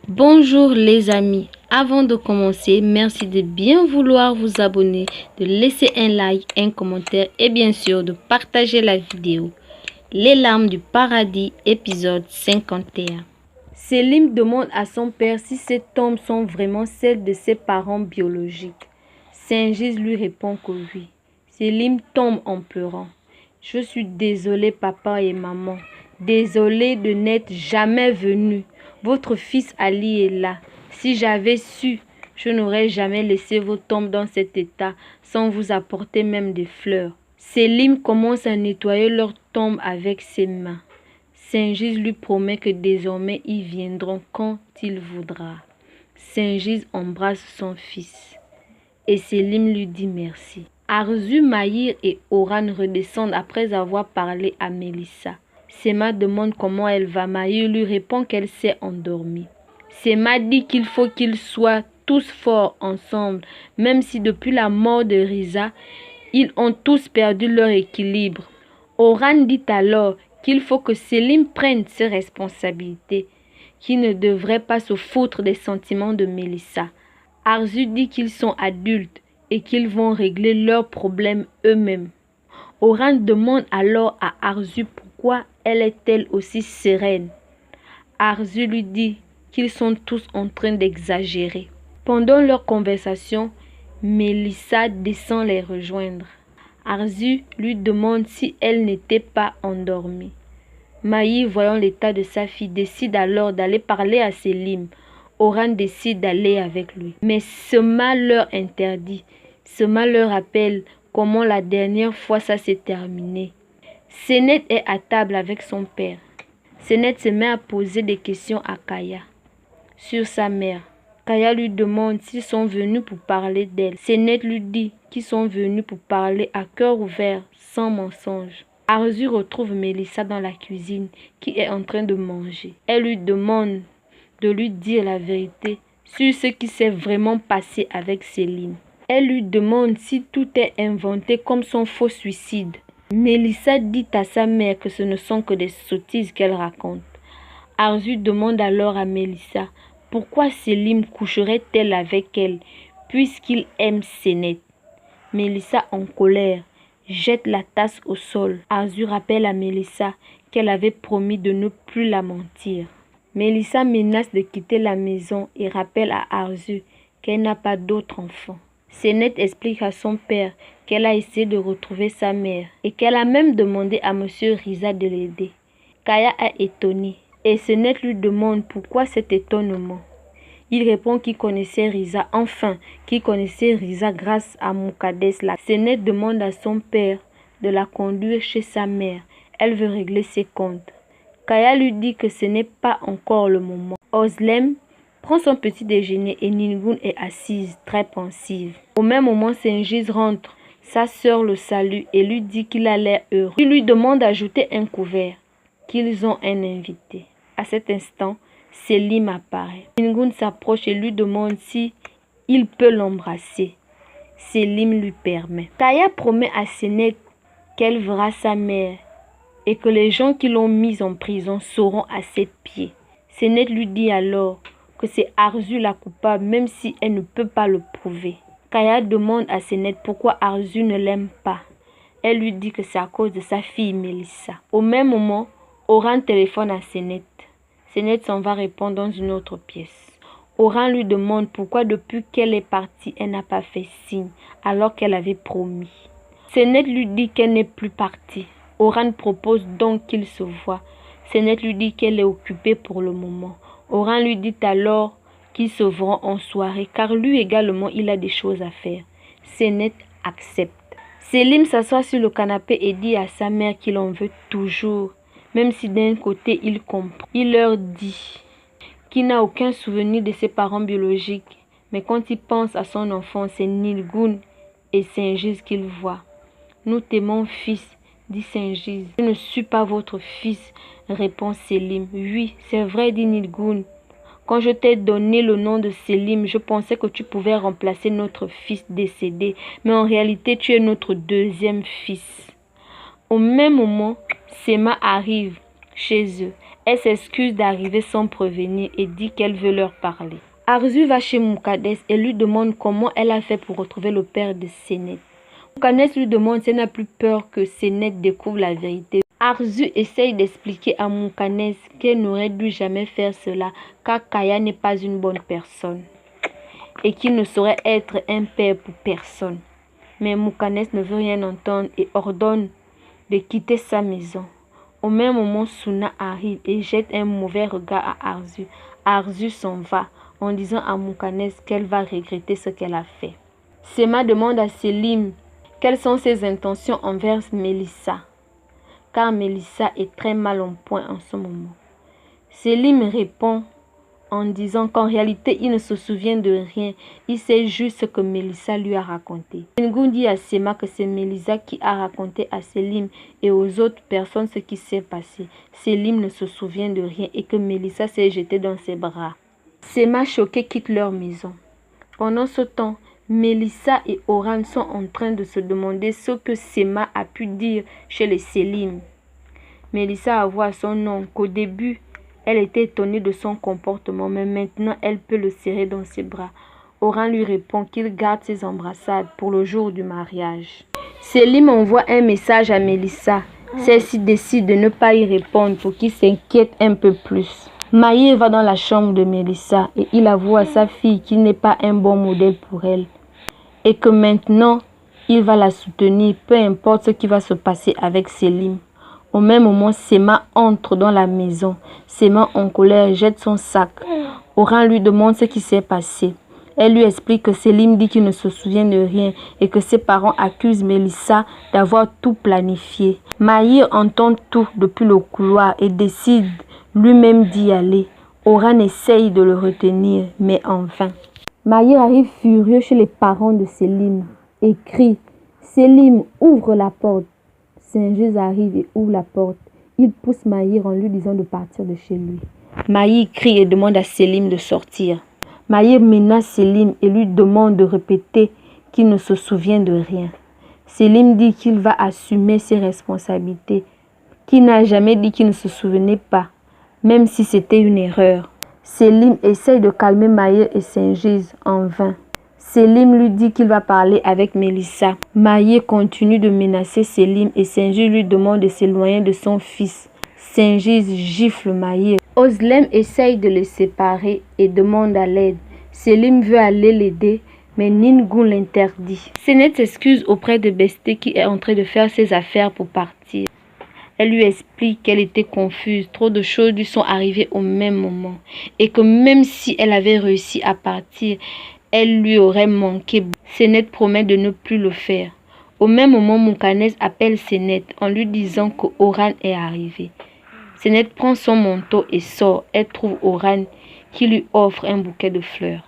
Bonjour les amis, avant de commencer, merci de bien vouloir vous abonner, de laisser un like, un commentaire et bien sûr de partager la vidéo. Les larmes du paradis, épisode 51. Selim demande à son père si ces tombes sont vraiment celles de ses parents biologiques. Saint-Gilles lui répond que oui. Selim tombe en pleurant. Je suis désolé papa et maman, désolé de n'être jamais venu. Votre fils Ali est là. Si j'avais su, je n'aurais jamais laissé vos tombes dans cet état sans vous apporter même des fleurs. Selim commence à nettoyer leurs tombes avec ses mains. Saint-Gilles lui promet que désormais ils viendront quand il voudra. Saint-Gilles embrasse son fils et Selim lui dit merci. Arzu, Mahir et Oran redescendent après avoir parlé à Mélissa. Sema demande comment elle va. Mahir lui répond qu'elle s'est endormie. Sema dit qu'il faut qu'ils soient tous forts ensemble, même si depuis la mort de Riza, ils ont tous perdu leur équilibre. Oran dit alors qu'il faut que Selim prenne ses responsabilités, qu'il ne devrait pas se foutre des sentiments de Mélissa. Arzu dit qu'ils sont adultes et qu'ils vont régler leurs problèmes eux-mêmes. Oran demande alors à Arzu pourquoi elle est-elle aussi sereine. Arzu lui dit qu'ils sont tous en train d'exagérer. Pendant leur conversation, Mélissa descend les rejoindre. Arzu lui demande si elle n'était pas endormie. Mahir, voyant l'état de sa fille, décide alors d'aller parler à Selim. Oran décide d'aller avec lui. Mais Sema leur interdit. Sema leur rappelle comment la dernière fois ça s'est terminé. Senet est à table avec son père. Senet se met à poser des questions à Kaya sur sa mère. Kaya lui demande s'ils sont venus pour parler d'elle. Senet lui dit qu'ils sont venus pour parler à cœur ouvert, sans mensonge. Arzu retrouve Mélissa dans la cuisine qui est en train de manger. Elle lui demande de lui dire la vérité sur ce qui s'est vraiment passé avec Selim. Elle lui demande si tout est inventé comme son faux suicide. Mélissa dit à sa mère que ce ne sont que des sottises qu'elle raconte. Arzu demande alors à Mélissa pourquoi Selim coucherait-elle avec elle puisqu'il aime Senet. Mélissa en colère jette la tasse au sol. Arzu rappelle à Mélissa qu'elle avait promis de ne plus la mentir. Mélissa menace de quitter la maison et rappelle à Arzu qu'elle n'a pas d'autre enfant. Senet explique à son père qu'elle a essayé de retrouver sa mère et qu'elle a même demandé à M. Riza de l'aider. Kaya est étonné et Senet lui demande pourquoi cet étonnement. Il répond qu'il connaissait Riza, qu'il connaissait Riza grâce à Moukades. Senet demande à son père de la conduire chez sa mère. Elle veut régler ses comptes. Kaya lui dit que ce n'est pas encore le moment. Ozlem prend son petit déjeuner et Nilgun est assise, très pensive. Au même moment, Saint-Gilles rentre. Sa sœur le salue et lui dit qu'il a l'air heureux. Il lui demande d'ajouter un couvert, qu'ils ont un invité. À cet instant, Selim apparaît. Nilgun s'approche et lui demande si il peut l'embrasser. Selim lui permet. Kaya promet à Senet qu'elle verra sa mère et que les gens qui l'ont mise en prison seront à ses pieds. Senet lui dit alors que c'est Arzu la coupable, même si elle ne peut pas le prouver. Kaya demande à Senet pourquoi Arzu ne l'aime pas. Elle lui dit que c'est à cause de sa fille Mélissa. Au même moment, Oran téléphone à Senet. Senet s'en va répondre dans une autre pièce. Oran lui demande pourquoi depuis qu'elle est partie, elle n'a pas fait signe alors qu'elle avait promis. Senet lui dit qu'elle n'est plus partie. Oran propose donc qu'ils se voient. Senet lui dit qu'elle est occupée pour le moment. Oran lui dit alors qu'ils se verront en soirée car lui également il a des choses à faire. Senet accepte. Selim s'assoit sur le canapé et dit à sa mère qu'il en veut toujours, même si d'un côté il comprend. Il leur dit qu'il n'a aucun souvenir de ses parents biologiques, mais quand il pense à son enfant, c'est Nilgun et Saint-Gilles qu'il voit. Nous t'aimons, fils, dit Saint-Gilles. Je ne suis pas votre fils, répond Selim. Oui, c'est vrai, dit Nilgun. Quand je t'ai donné le nom de Selim, je pensais que tu pouvais remplacer notre fils décédé, mais en réalité, tu es notre deuxième fils. Au même moment, Sema arrive chez eux. Elle s'excuse d'arriver sans prévenir et dit qu'elle veut leur parler. Arzu va chez Mukanes et lui demande comment elle a fait pour retrouver le père de Senet. Mukanes lui demande si elle n'a plus peur que Senet découvre la vérité. Arzu essaye d'expliquer à Mukanes qu'elle n'aurait dû jamais faire cela car Kaya n'est pas une bonne personne et qu'il ne saurait être un père pour personne. Mais Mukanes ne veut rien entendre et ordonne de quitter sa maison. Au même moment, Suna arrive et jette un mauvais regard à Arzu. Arzu s'en va en disant à Mukanes qu'elle va regretter ce qu'elle a fait. Sema demande à Selim quelles sont ses intentions envers Melissa, car Melissa est très mal en point en ce moment. Selim répond en disant qu'en réalité, il ne se souvient de rien. Il sait juste ce que Melissa lui a raconté. Sengun dit à Sema que c'est Melissa qui a raconté à Selim et aux autres personnes ce qui s'est passé. Selim ne se souvient de rien et que Melissa s'est jetée dans ses bras. Sema choqué quitte leur maison. Pendant ce temps, Melissa et Oran sont en train de se demander ce que Sema a pu dire chez les Selim. Melissa avoue à son oncle qu'au début, elle était étonnée de son comportement, mais maintenant elle peut le serrer dans ses bras. Oran lui répond qu'il garde ses embrassades pour le jour du mariage. Selim envoie un message à Melissa. Celle-ci décide de ne pas y répondre pour qu'il s'inquiète un peu plus. Mahir va dans la chambre de Melissa et il avoue à sa fille qu'il n'est pas un bon modèle pour elle et que maintenant il va la soutenir, peu importe ce qui va se passer avec Selim. Au même moment, Sema entre dans la maison. Sema, en colère, jette son sac. Oran lui demande ce qui s'est passé. Elle lui explique que Selim dit qu'il ne se souvient de rien et que ses parents accusent Melissa d'avoir tout planifié. Mahir entend tout depuis le couloir et décide lui-même d'y aller. Oran essaye de le retenir, mais en vain. Mahir arrive furieux chez les parents de Selim et crie « Selim, ouvre la porte !» Sengiz arrive et ouvre la porte. Il pousse Mahir en lui disant de partir de chez lui. Mahir crie et demande à Selim de sortir. Mahir menace Selim et lui demande de répéter qu'il ne se souvient de rien. Selim dit qu'il va assumer ses responsabilités, qu'il n'a jamais dit qu'il ne se souvenait pas, même si c'était une erreur. Selim essaye de calmer Mahir et Sengiz en vain. Selim lui dit qu'il va parler avec Melissa. Mahir continue de menacer Selim et Sengiz lui demande de s'éloigner de son fils. Sengiz gifle Mahir. Özlem essaye de les séparer et demande à l'aide. Selim veut aller l'aider, mais Ningun l'interdit. Senet s'excuse auprès de Besté qui est en train de faire ses affaires pour partir. Elle lui explique qu'elle était confuse, trop de choses lui sont arrivées au même moment et que même si elle avait réussi à partir, elle lui aurait manqué. Senet promet de ne plus le faire. Au même moment, Mukanes appelle Senet en lui disant que Oran est arrivé. Senet prend son manteau et sort. Elle trouve Oran qui lui offre un bouquet de fleurs.